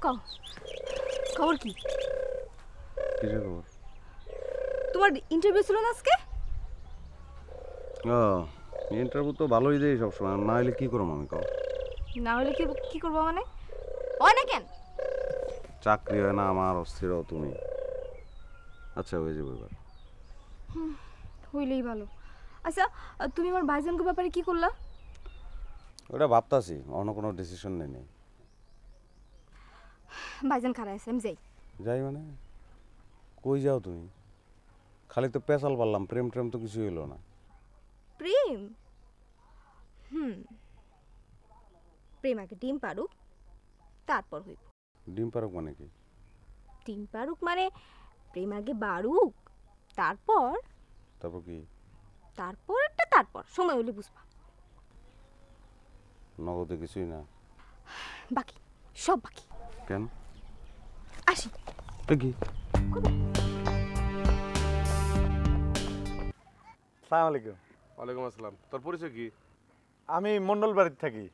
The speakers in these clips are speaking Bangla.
কও খবর কি? কিসের খবর? তোমার ইন্টারভিউ ছিল না আজকে? ইন্টারভিউ তো ভালোই দেই সবসময়, না হলে কি করবো আমি? কও। না হলে কি করবো মানে? হয় না কেন? চাকরি হয় না আমার, অস্থির হও তুমি। আচ্ছা হয়ে যাবে এবার। হইলেই ভালো। আচ্ছা তুমি আমার ভাইজানকে ব্যাপারে কি করলা? ওটা ভাবতাছি, অন্য কোনো ডিসিশন নেই। ভাইজান খারাপ আছে, আমি যাই। যাই মানে? কই যাও তুমি? খালি তো পেশাল পারলাম, প্রেম ট্রেম তো কিছু হইলো না। প্রেম? প্রেম আগে ডিম পারুক, তারপর হইব। ডিম পারুক মানে কি? ডিম পারুক মানে প্রেম আগে বাড়ুক, তারপর কি? তারপর সময় হলে বুঝবা। নগদে কিছুই না? বাকি সব বাকি। কেন? আসি। কি? আসসালামু আলাইকুম। ওয়ালাইকুম আসসালাম। তোর পরিচয় কি? আমি মন্ডল বাড়িতে থাকি।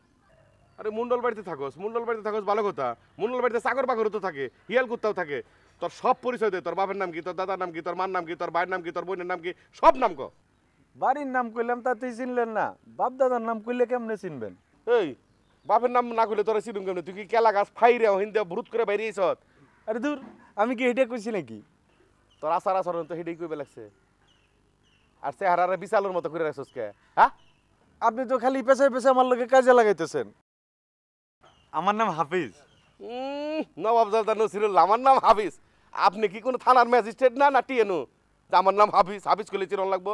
আরে মুন্ডল বাড়িতে থাকোস ভালো কথা। মুন্ডল বাড়িতে চাকর বাকরও তো থাকে, হিয়াল কুত্তাও থাকে। তোর সব পরিচয় দে। তোর বাপের নাম কি, তোর দাদার নাম কি, তোর মার নাম কি, তোর ভাইয়ের নাম কি, তোর বোনের নাম কি, সব নাম কো। বাড়ির নাম কইলাম তাতেই চিনলেন না, বাপ দাদার নাম কইলে কেমনে চিনবেন? এই বাপের নাম না কইলে তোরা চিনুম কেমনে? তুই কি কেলা গাছ ফাইরে হিন্দে ভ্রুত করে বাইরিয়েছ? আরে দূর, আমি কি এটা কইছি নাকি? তোর আচার আচরণ তো হেঁটেই কইবে লাগছে। আর চেহারারে বিশালের মতো করে রাখছস কে? হ্যাঁ, আপনি তো খালি পেছায় পেছায় আমার লোকে কাজে লাগাইতেছেন। আমার নাম হাফিজ। নবাবজাদা নসিরুল, আমার নাম হাফিজ। আপনি কি কোনো থানার ম্যাজিস্ট্রেট না টিএনও? আমার নাম হাফিজ, হাফিজ করলে চিরন লাগবো।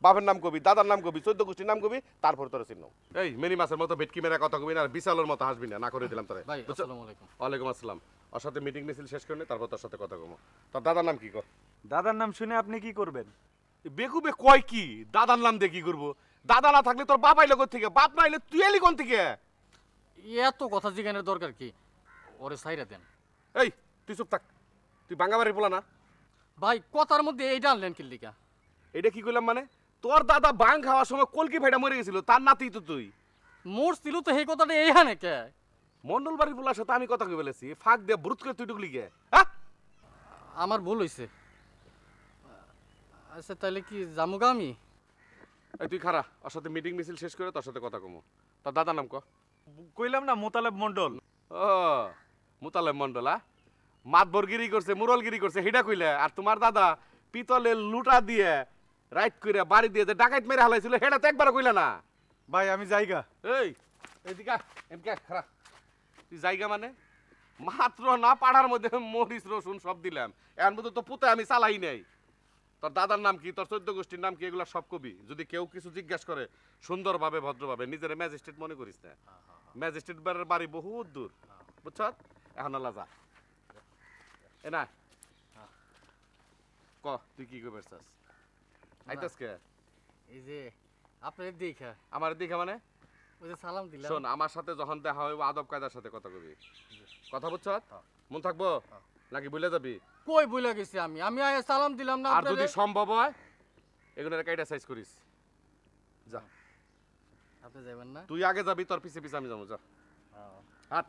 বাপের নাম কবি, দাদার নাম কবি, 14 গোষ্ঠীর নাম কবি, তারপর তোর চিহ্ন। এই মেরি মাছের মতো ভেটকি মেরা কথা কবি না, আর বিশালের মতো হাসবি না, না করে দিলাম তোরে। ওয়ালাইকুম আসসালাম। ওর সাথে মিটিং মিছিল শেষ করে তারপর তোর সাথে কথা কমো। তোর দাদার নাম কি? দাদার নাম শুনে আপনি কি করবেন? বেকুবে কয় কি? দাদার নাম দিয়ে কি করবো? দাদা না থাকলে তোর বাপ আইলো কোথা থেকে? বাপ না আইলে তুই এলি কোন থেকে? এত কথা জিজ্ঞানের দরকার কি? ওরে সাইরা দেন। এই তুই চুপ থাক, তুই বাঙ্গাবাড়ি বলা না। ভাই কথার মধ্যে এইটা আনলেন কি লিগা? এটা কি কইলাম মানে? তোর দাদা বাং খাওয়ার সময় কলকি ভাইটা মরে গেছিল, তার নাতি তো তুই। মোর ছিল তো এই কথাটা এইখানে কে? মন্ডল বাড়ির বলার সাথে আমি কথা কই বলেছি, ফাঁক দিয়ে ব্রুত করে তুই ঢুকলি কে? হ্যাঁ, আমার ভুল হইছে। আচ্ছা তাহলে কি জামুগা আমি? এই তুই খারা, ওর সাথে মিটিং মিছিল শেষ করে তোর সাথে কথা কমো। তোর দাদার নাম ক। কইলাম না, মোতালেব মন্ডল। ও মুতালেব মন্ডল। মাতবরগিরি করছে, মুরলগিরি করছে, হিডা কইলে। আর তোমার দাদা পিতলের লুটা দিয়ে রাইট করে বাড়ি দিয়ে যে ডাকাইত মেরে হালাইছিল, হেডা তো একবার কইলা না। ভাই আমি জায়গা। এই এদিকে এমকে খারা, তুই জায়গা মানে? মাত্র না পাড়ার মধ্যে মরিচ রসুন সব দিলাম, এর মধ্যে তো পুতে আমি চালাই নাই। তোর দাদার নাম কি, তোর 14 গোষ্ঠীর নাম কি, এগুলো সব কবি। যদি কেউ কিছু জিজ্ঞাসা করে সুন্দরভাবে ভদ্রভাবে, নিজের ম্যাজিস্ট্রেট মনে করিস না। ম্যাজিস্ট্রেট বাড়ি বহুত দূর, বুঝছ? এখন আল্লাহ যা এ না ক, তুই কি করবে চাস? আইতাস কে? এই যে আপনার দেখা। আমার দেখা মানে? ওই যে সালাম দিলাম। শোন, আমার সাথে যখন দেখা হয় আদব কায়দার সাথে কথা কবি। কথা বুঝছ? মন থাকবো নাকি ভুলে যাবি? কই ভুলে গেছি আমি? আমি আয় সালাম দিলাম না। আর যদি সম্ভব হয় এগুলোর কাইটা সাইজ করিস। যা, আপনি যাবেন না? তুই আগে যাবি, তোর পিছে পিছে আমি যাবো। যা, হাট।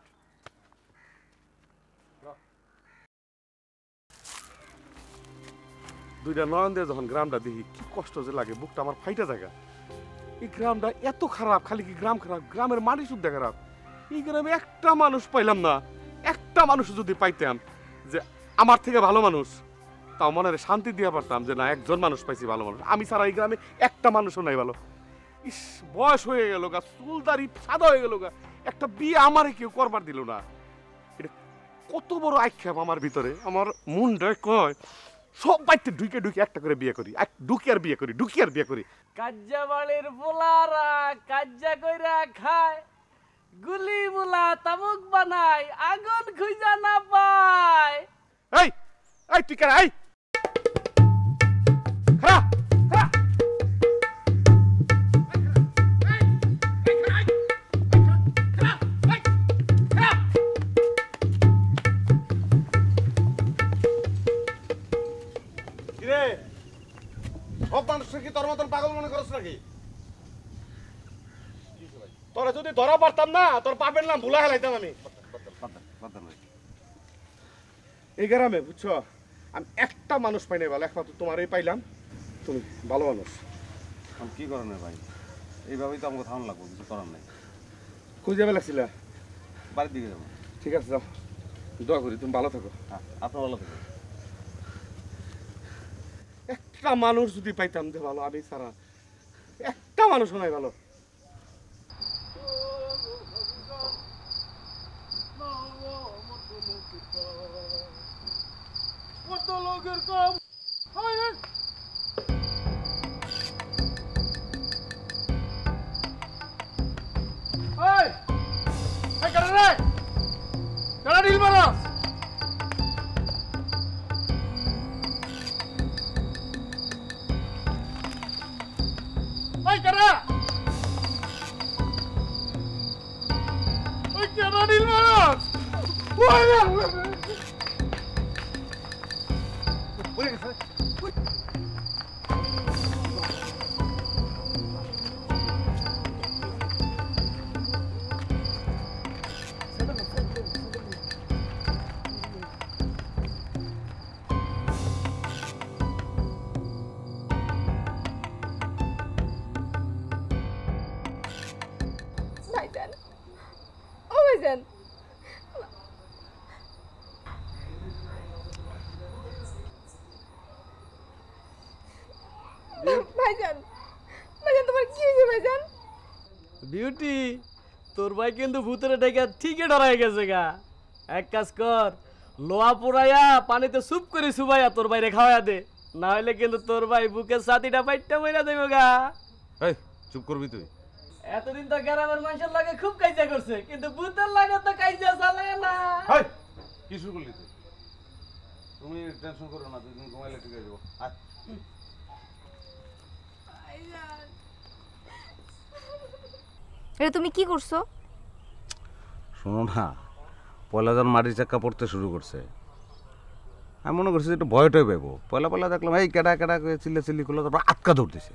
দুইটা নয়ন দিয়ে যখন গ্রামটা দেখি, কি কষ্ট যে লাগে, বুকটা আমার ফাইটা জায়গা। এই গ্রামটা এত খারাপ, খালি কি গ্রাম খারাপ, গ্রামের মাটি শুদ্ধ খারাপ। এই গ্রামে একটা মানুষ পাইলাম না। একটা মানুষ যদি পাইতাম যে আমার থেকে ভালো মানুষ, তাও মনে শান্তি দিয়ে পারতাম যে না, একজন মানুষ পাইছি ভালো মানুষ। আমি ছাড়া এই গ্রামে একটা মানুষও নাই ভালো। ইস, বয়স হয়ে গেল গা, চুলদারি সাদা হয়ে গেল গা, একটা বিয়ে আমারে কেউ করবার দিল না। এটা কত বড় আক্ষেপ আমার ভিতরে। আমার মনটা কয় সব বাইতে ঢুকে ঢুকে একটা করে বিয়ে করি, ঢুকি আর বিয়ে করি, ঢুকি আর বিয়ে করি। কাজ্জা বাড়ির পোলারা কাজ্জা কইরা খায়, গুলি মুলা তামুক বানায়, আগুন খুঁজা না পায়। এই এই তুই কেন? এই খারা খারা, কিরে সব মানুষকে কি তোর মতন পাগল মনে করছ নাকি? তোরা যদি ধরা পারতাম না, তোর বাপের নাম ভুলা হেলাইতাম আমি। এই গ্রামে বুঝছো আমি একটা মানুষ পাই নাই ভালো, একমাত্র তোমারই পাইলাম। তুমি ভালো মানুষ। আমি কি করার ভাই, এইভাবেই তো আমাকে থামান লাগবো, কিছু করার নাই। কই যাবে লাগছিলা? বাড়ির দিকে যাবো। ঠিক আছে যাও, দোয়া করি তুমি ভালো থাকো। হ্যাঁ, আপনার ভালো থাকবেন। একটা মানুষ যদি পাইতাম যে ভালো, আমি ছাড়া একটা মানুষও নাই ভালো। ভাইজান, ও ভাইজান, ভাইজান, ভাইজান তোমার কি হয়েছে ভাইজান? বিউটি, তোর ভাই কিন্তু ভূতের ডেকে ঠিকই ডরাই গেছে গা। এক কাজ কর, লোহা পোড়াইয়া পানিতে সুপ করে সুবাইয়া তোর বাইরে খাওয়াইয়া দে, না হলে কিন্তু তোর ভাই বুকের ছাতিটা পাইটটা বইরা দেবো গা। এই চুপ করবি তুই। এতদিন তো গ্রামের মানুষের লাগে খুব কাইজা করছে, কিন্তু ভূতের লাগে তো কাইজা চালায় না। কি শুরু করলি তুই? তুমি টেনশন করো না, দুই দিন ঘুমাইলে ঠিক হয়ে যাবো। এটা তুমি কি করছো? শোনো না, পয়লা যখন মাটির চাক্কা পড়তে শুরু করছে, আমি মনে করছি একটু ভয়টাই পাইবো। পয়লা দেখলাম এই কেডা কেডা করে চিল্লি করলো, তারপর আটকা ধরতেছে,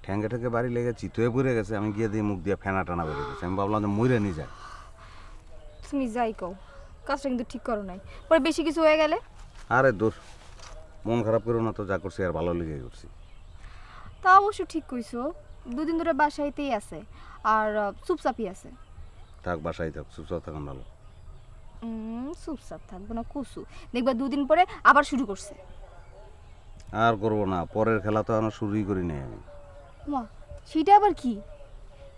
ঠ্যাঙ্গে ঠ্যাঙ্গে বাড়ি লেগে চিতয়ে পড়ে গেছে। আমি গিয়ে দিয়ে মুখ দিয়ে ফেনা টানা বেরিয়ে গেছে। আমি ভাবলাম যে মইরা নিয়ে যায়। তুমি যাই কও, কাজটা কিন্তু ঠিক করো নাই, পরে বেশি কিছু হয়ে গেলে? আরে দোষ, মন খারাপ করো না তো, যা করছি আর ভালো লেগে করছি। তা অবশ্য ঠিক কইছো, দুদিন ধরে বাসাইতেই আছে আর চুপচাপই আছে। থাক, বাসায় থাক, চুপচাপ থাকান ভালো। চুপচাপ থাকবো না কুসু, দেখবা দুদিন পরে আবার শুরু করছে। আর করবো না, পরের খেলা তো আমার শুরুই করি নাই আমি। মা, সেটা আবার কি?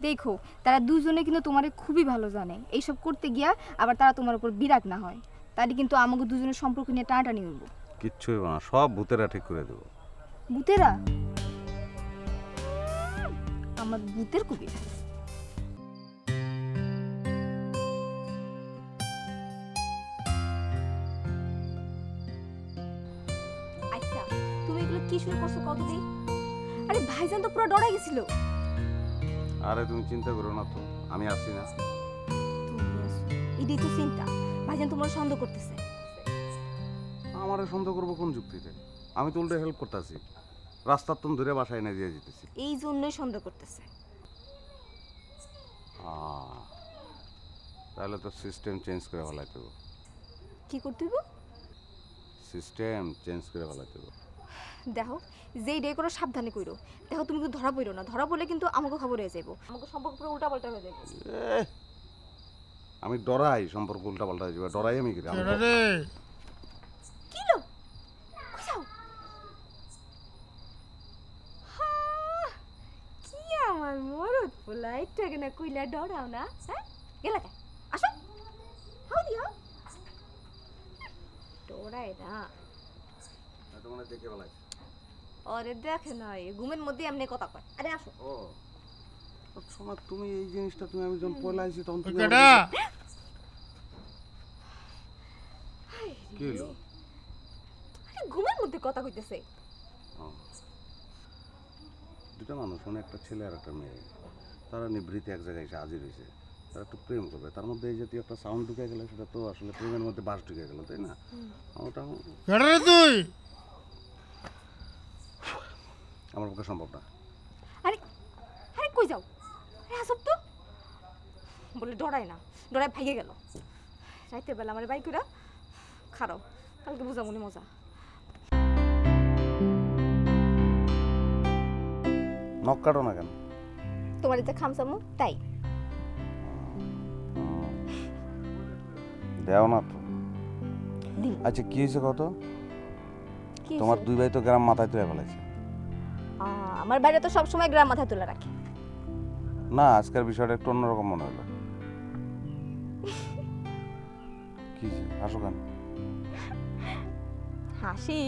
দেখো, তারা দুজনে কিন্তু তোমারে খুবই ভালো জানে। এইসব করতে গিয়া আবার তারা তোমার উপর বিরাগ না হয়, তাহলে কিন্তু আমাকে দুজনের সম্পর্ক নিয়ে টানাটানি হইব। কিচ্ছু হইব না, সব ভূতেরা ঠিক করে দেবো। ভূতেরা? আমার ভূতের কবি। আচ্ছা, তুমি এগুলো কি শুরু করছো কতদিন? আরে ভাইজান তো পুরো ডরাই গেছিল। আরে তুমি চিন্তা করো না তো, আমি আসছি না। এটাই তো চিন্তা, ভাইজান তোমার সন্দেহ করতেছে। আমারে সন্দেহ করবো কোন যুক্তিতে? আমি তো উল্টে হেল্প করতেছি, রাস্তার তুম ধরে বাসায় এনে দিয়ে যেতেছি। এই জন্যই সন্দেহ করতেছে। তাহলে তো সিস্টেম চেঞ্জ করে ফেলাইতে হবে। কি করতে হইব? সিস্টেম চেঞ্জ করে ফেলাইতে হবে। দেখো, যেই ডে করো সাবধানে কইরো। দেখো তুমি কিন্তু ধরা পড়ো না, ধরা পড়লে কিন্তু আমাকে খবর হয়ে যাইব, আমাকে সম্পর্ক পুরো উল্টাপাল্টা হয়ে যাইব। আমি ডরাই সম্পর্ক উল্টা পাল্টা হয়ে যাবে, ডরাই আমি কি? কি লো? কই যাও? কি আমার মরদ পোলা, এটাকে না কইলা ডরাও না? হ্যাঁ, গেলা কে? আসো, হাও দিও। ডরাই না, তোমার দেখে ফেলাই। আরে দেখে না, ঘুমের মধ্যে এমনি কথা কয়। আরে আসো। ও শোনা, তুমি এই জিনিসটা তুমি আমি যখন পয়লা আইছি তখন তুমি কি হলো? আরে ঘুমের মধ্যে কথা কইতেছে। দুটা মানুষ, মানে একটা ছেলে আর একটা মেয়ে, তারা নিভৃতে এক জায়গায় এসে হাজির হয়েছে। তারা একটু প্রেম করবে, তার মধ্যে এই জাতীয় একটা সাউন্ড ঢুকে গেলে সেটা তো আসলে প্রেমের মধ্যে বাস ঢুকে গেল, তাই না? ওটা তুই আমার পক্ষে সম্ভব না। আরে আরে কই যাও? আরে আসব তো বলে ডরাই না, ডরাই ভাইগে গেল। রাইতের বেলা আমার বাইকুরা খারাপ কালকে বুঝামুনি মজা। নখ কাটো না কেন? তোমার যে খামসামু তাই। দেও না তো। দিন। আচ্ছা কি হয়েছে কত? কি তোমার হইছে? দুই ভাই তো গ্রাম মাথায় তুলে ফেলেছে। আমার বাইরে তো সবসময় গ্রাম মাথায় তুলে রাখে। না, আজকের বিষয়টা একটু অন্যরকম মনে হলো। কি হাসো কেন? হাসি,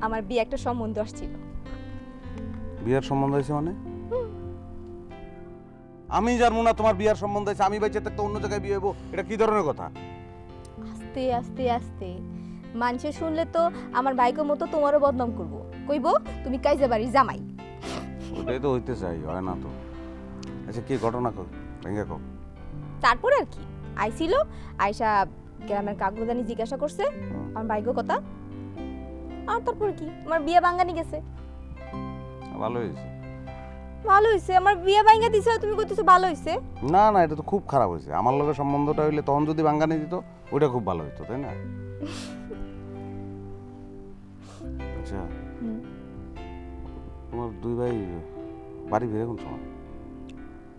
আমার বিয়ে একটা সম্বন্ধ আসছিল। বিয়ের সম্বন্ধ হয়েছে মানে? আমি জানবো না তোমার বিয়ের সম্বন্ধ হয়েছে? আমি বেঁচে থাকতে অন্য জায়গায় বিয়ে হবো, এটা কি ধরনের কথা? আস্তে আস্তে আস্তে মানুষে শুনলে তো আমার ভাইকে মতো তোমারও বদনাম করবো, কইব তুমি কাইজা বাড়ির জামাই। ওটাই তো হইতে চাই, হয় না তো। আচ্ছা কি ঘটনা কো ভেঙে কো। তারপর আর কি আইছিল, আয়সা গ্রামের কাগজানি জিজ্ঞাসা করছে আমার ভাইগো কথা, আর তারপর কি আমার বিয়ে ভাঙ্গানি গেছে। ভালো হয়েছে। ভালো হয়েছে, আমার বিয়ে ভাঙ্গা দিছে, তুমি কইতেছো ভালো হয়েছে? না না, এটা তো খুব খারাপ হয়েছে। আমার লগে সম্বন্ধটা হইলে তখন যদি বাঙ্গানি দিত ওইটা খুব ভালো হইতো, তাই না? আচ্ছা তোমার দুই ভাই বাড়ি ফিরে কোন সময়?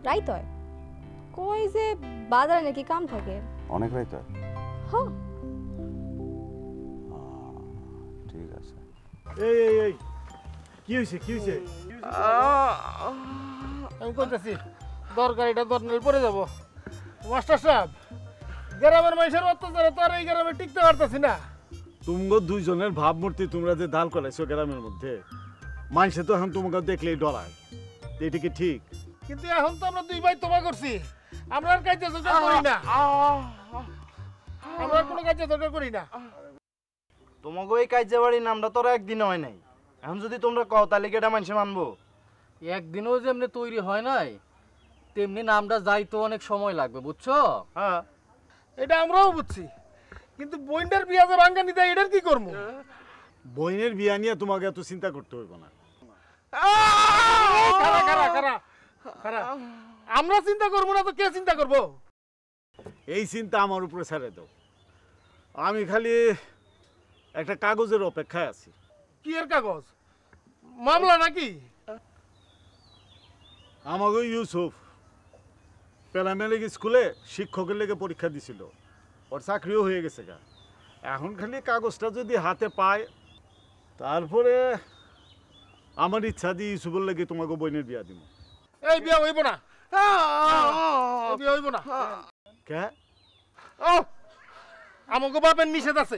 রাইত হয়, কই যে বাজারে নাকি কাম থাকে। অনেক রাইত হয়? হ। ঠিক আছে। এই এই এই কি হইছে কি হইছে? আমি কইতাছি দরকারিটা দরকার পরে যাব। মাস্টার সাহেব, গ্রামের মানুষের অত্যাচারে তো আর এই গ্রামে টিকতে পারতাছি না। তুমগো দুইজনের ভাবমূর্তি তোমরা যে দাল করাইছো গ্রামের মধ্যে, মানুষে তো এখন তোমাকে দেখলেই ডরায়। এটা কি ঠিক? কিন্তু এখন তো আমরা দুই ভাই তোমা করছি, আমরা আর কাজে জোগাড় করি না। আমরা আর কোনো কাজে জোগাড় করি না। তোমাকে এই কাজে বাড়ির নামটা তোরা একদিনে হয় নাই। এখন যদি তোমরা কও তাহলে কি এটা মানুষে মানবো? একদিনও যেমনি তৈরি হয় নাই তেমনি নামটা যাইতে অনেক সময় লাগবে, বুঝছো? হ্যাঁ, এটা আমরাও বুঝছি, কিন্তু বইন্ডার বিয়া যে ভাঙ্গা নিতে এটার কি করবো? বইনের বিয়া নিয়ে তোমাকে এত চিন্তা করতে হইব না। খারা খারা খারা খারা, আমরা চিন্তা করবো না তো কে চিন্তা করবো? এই চিন্তা আমার উপরে ছেড়ে দাও। আমি খালি একটা কাগজের অপেক্ষায় আছি। কি এর কাগজ? মামলা নাকি? আমাকে ইউসুফ প্রাইমারি স্কুলে শিক্ষকের লেগে পরীক্ষা দিছিল, ওর চাকরিও হয়ে গেছে গা। এখন খালি কাগজটা যদি হাতে পায় তারপরে আমার ইচ্ছা দিয়ে ইউসুফের লেগে তোমাকে বইনের বিয়া দিব। এই বিয়া হইব না, এই বিয়া হইব না। কে? আমাকে বাপের নিষেধ আছে।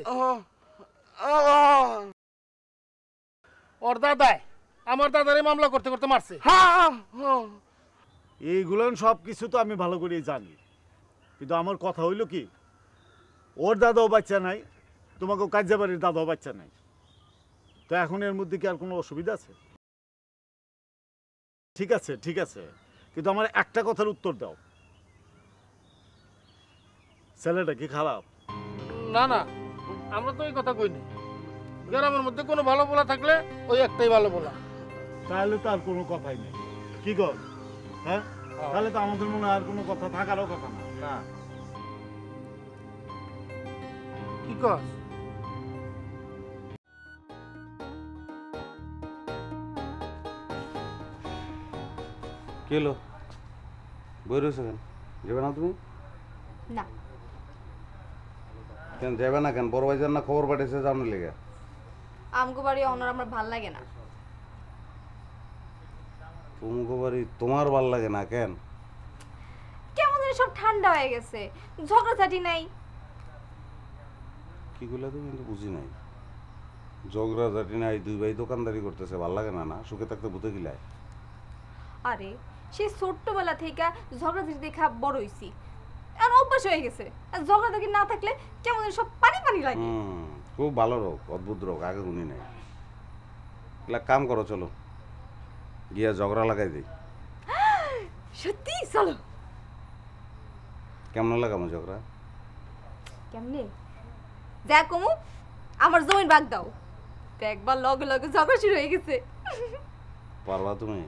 ওর দাদায় আমার দাদারে মামলা করতে করতে মারছে। এইগুলো সব কিছু তো আমি ভালো করেই জানি, কিন্তু আমার কথা হইল কি, ওর দাদাও বাচ্চা নাই, তোমাকে কাজে বাড়ির দাদাও বাচ্চা নাই, তো এখন এর মধ্যে কি আর কোনো অসুবিধা আছে? ঠিক আছে ঠিক আছে, কিন্তু আমার একটা কথার উত্তর দাও, ছেলেটা কি খারাপ? না না, আমরা তো এই কথা কইনি। গ্রামের মধ্যে কোনো ভালো বলা থাকলে ওই একটাই ভালো বলা। তাহলে তো আর কোনো কথাই নেই, কি কর? হ্যাঁ, তাহলে তো আমাদের মনে আর কোনো কথা থাকারও কথা না। না কি কর? কি হলো? বই রয়েছে কেন? যাবে না তুমি? না, কেন যাবে না কেন? বড় ভাইজান না খবর পাঠিয়েছে জানার লেগে? আমগো বাড়ি অনর আমার ভাল লাগে না। তুমগো বাড়ি তোমার ভাল লাগে না কেন? কেমন জানি সব ঠান্ডা হয়ে গেছে, ঝগড়াঝাটি নাই। কি গুলা তো কিন্তু বুঝি নাই। ঝগড়া ঝাঁটি নাই, দুই ভাই দোকানদারি করতেছে, ভাল লাগে না? না সুখে থাকতে ভূতে গিলায়। আরে সেই ছোট্টবেলা থেকে ঝগড়াঝাটি দেখা বড় হইছি, এখন অভ্যাস হয়ে গেছে। আর ঝগড়াঝাটি না থাকলে কেমন জানি সব পানি পানি লাগে। খুব ভালো রোগ, অদ্ভুত রোগ, আগে শুনি নাই। এগুলা কাম করো, চলো গিয়া ঝগড়া লাগাই দিই। সত্যি? চলো। কেমন লাগামো ঝগড়া? কেমনে? যা কমু আমার জমিন ভাগ দাও, দেখবার লগে লগে ঝগড়া শুরু হয়ে গেছে। পারবা তুমি?